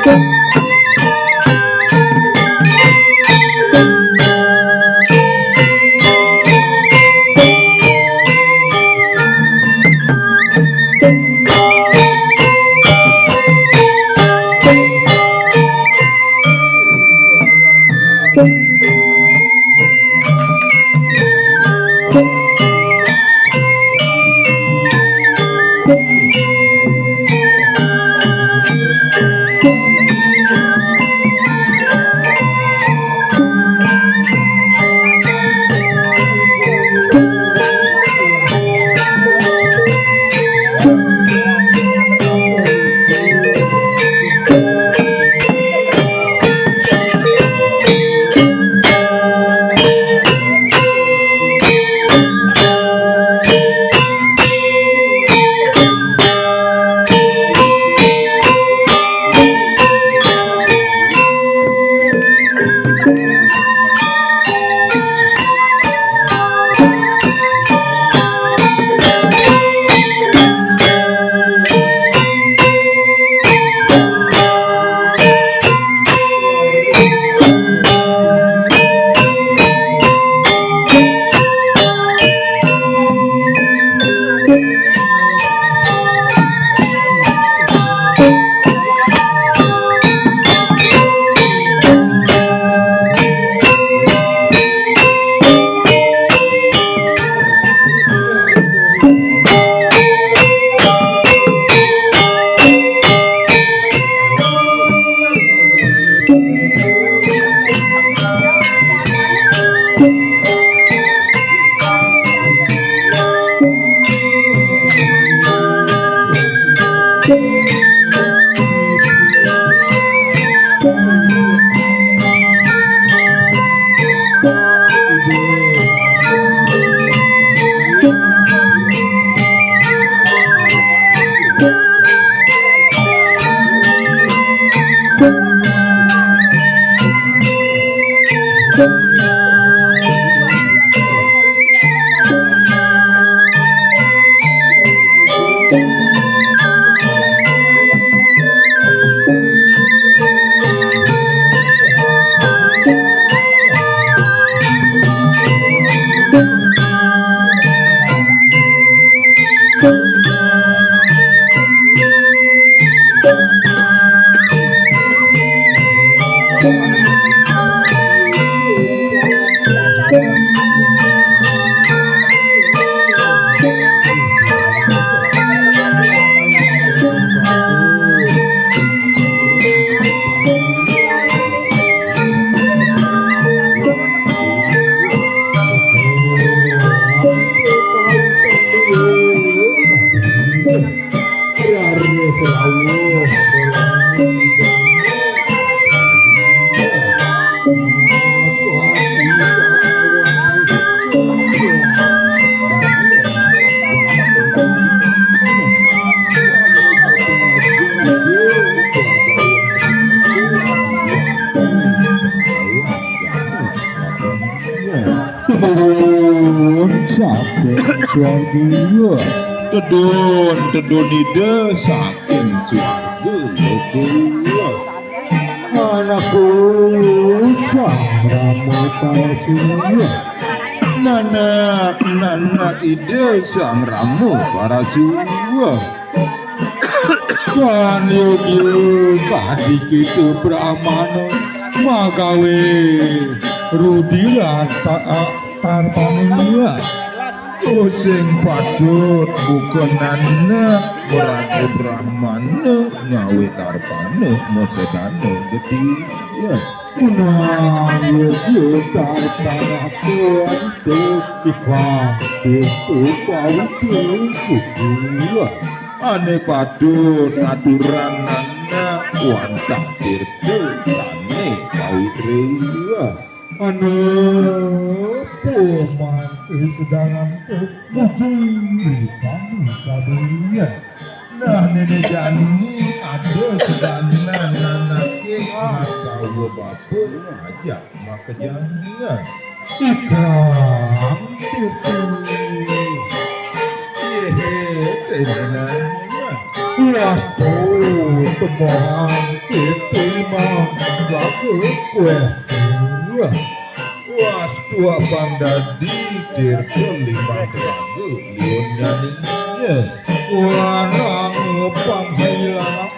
Swarga tedun ide saking swarga kula anakku sang rama parasiwa nanak ide sang ramu parasiwa kan yogi kadi kitu brahmana magawe rudilan tarpaniya sing padut bukanana berarti brahmana ngawe tarpane mosedane gede ya menawa tarpana kuante ikhwati upawati kuwa ane padut aturan nana wantah tirte sane kawitriya ane poman sedang berdiri kami kabarnya nah nenek jani ada sedang nanake matawa bapa aja maka jangan ikram itu yehe tenannya wastu temohan diterima lagu kue. Was tua pandadi dirkelimang lagu liun nyanyinya. Warang panggilan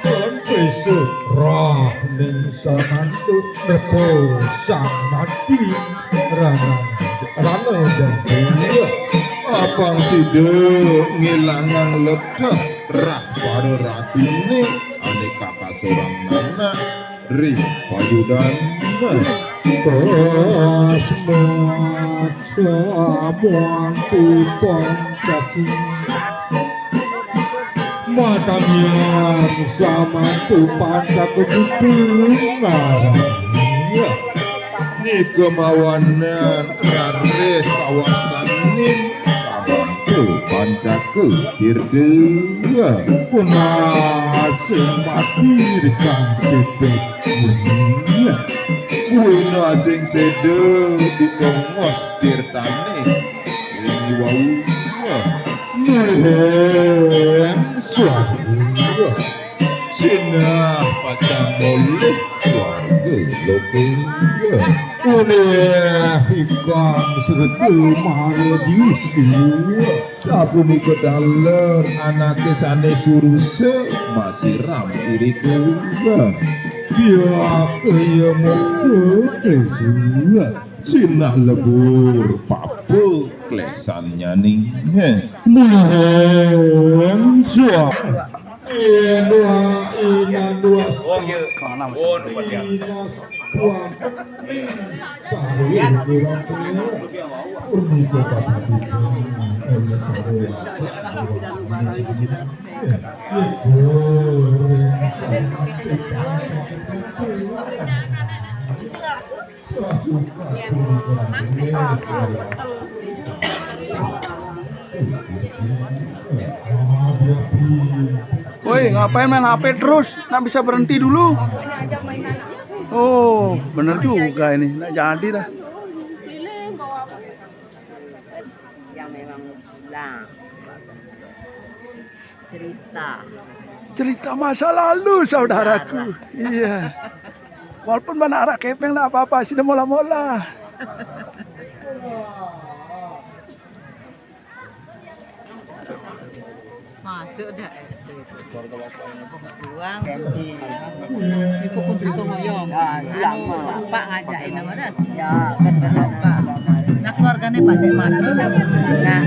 besok roh ning samantu repo samati ranang dan dunia abang sido ngilangan ledak rak pada ratune ane kakak seorang nana ri payudana kosmo samuang tupang kaki matanya sama tupan satu dukungan ni kemawanan raris kawastanin kabantu pancaku dirgega punasing mati dikantipet dunia kuna sing sedo dikongos dirtane ini wau Merem suarga Sinah pacang molek suarga lokunya Oleh ikan segetu mara diusia Sabun ikut dalam anaknya sane surusa masih ram iri kuga Biar kaya mokut kesuya Sinah lebur papu klesannya nih Merem suarga Woi, ngapain main HP terus? Nggak bisa berhenti dulu. Oh, bener juga ini. Nggak jadi dah. Yang memang bilang cerita masa lalu, saudaraku. Iya. Walaupun mana arah kepeng nggak apa-apa, sudah mola-mola. masuk dah uang ikut kumpul ngoyong bapak ngajakin nama dah ya kan ke sana nah keluarganya pandai mati nah